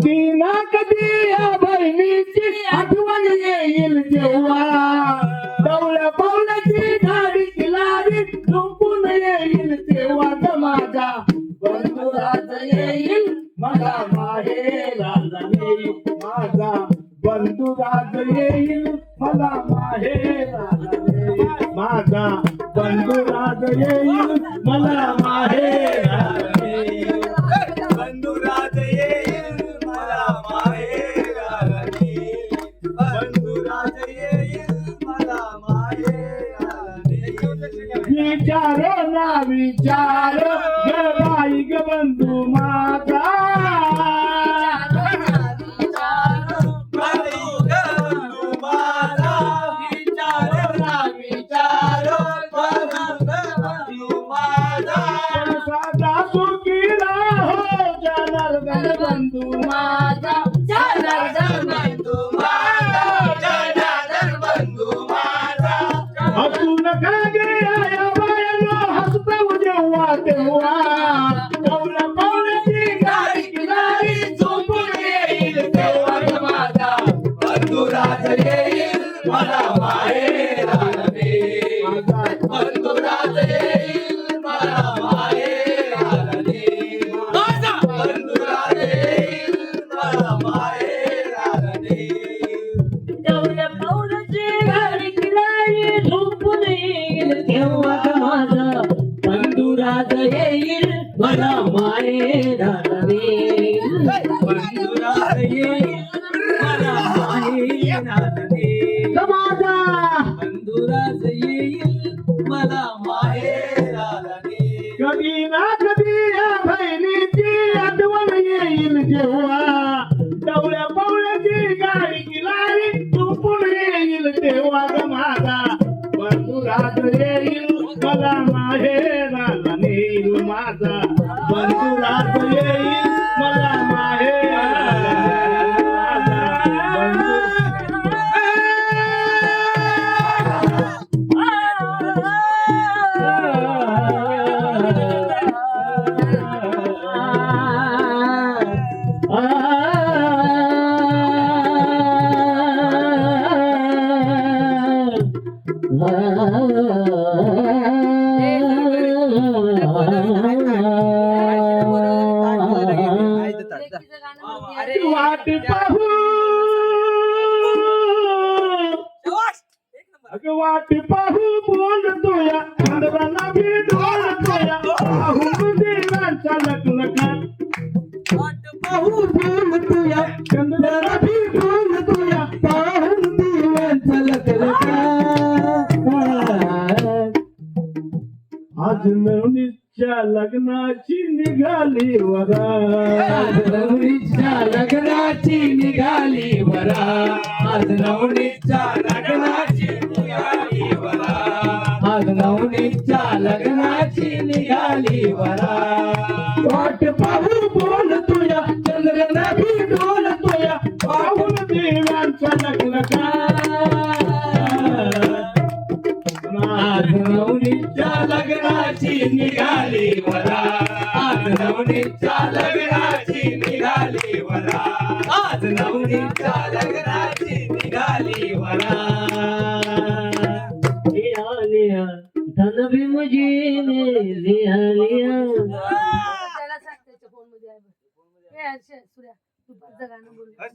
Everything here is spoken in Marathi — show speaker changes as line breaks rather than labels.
कधी ना कधी या बहिणीची आठवण येईल जेव्हा डवळ्या पावलाची गाडी किलारी झोपून येईल तेव्हा ग माझा बंधुराज येईल मला माहेराला नेईल माझा बंधुराज येईल मला माहेराला नेईल माझा बंधुराज येईल मला माहेराला नेईल
बंधुराज येईल मला माहेराला नेईल बंधुराज येईल मला माहेराला नेईल
विचारो ना विचार ग बाई ग बंधू माझा साधा सुखीला हो जनार्दन बंधू माझा हसू नका गे या बायानो हसतो जेव्हा तेव्हा डवळ्या पावलाची गाडी किनारी झोपून येईल तेव्हा ग माझा
बंधुराज येईल मला माहेराला नेईल बंधुराज येईल मला माहेराला नेईल बंधुराज येईल मला माहेराला नेईल
डवळ्या पावलाची गाडी किनारी झोपून येईल तेव्हा ग माझा बंधुराज येईल मला माहेराला नेईल
बंधुराज येईल मला माहेराला नेईल
ग माझा
बंधुराज येईल मला माहेराला नेईल
कधी ना कधी या बहिणीची आठवण येईल जेव्हा डवळ्या पावलाची गाडी किनारी झोपून येईल तेव्हा ग माझा बंधुराज येईल मला माहेराला नेईल माझा बंधुराज येईल मला माहेराला नेईल वाट पाहू अगं वाट पाहू बोलतोया चांदराला मी डोलतोया पाहू देवांचा लखलखा
पाहू बोलतोया
चंद्राला मी डोलतोया
पाहून देवांचा लखलखा
आज नवनीच्या लग्नाची निघाली वरा
नवरीच्या लग्नाची निघाली वरा आज नवरीच्या लग्नाची निघाली वरा आज नवरीच्या लग्नाची निघाली वरा
वाट पाहू बोलतोया चंद्राला मी डोलतोया पाहून देवांचा लखलखा
आज नवरीच्या लग्नाची निघाली वरा आज नवरीच्या लग्नाची निघाली वरा आज नवरीच्या लग्नाची निघाली वरा
लिया धन भीमजीने लिया
त्याला सांग त्याच्या फोन मध्ये आहे बघ. हे सूर्या तू गाणं बोल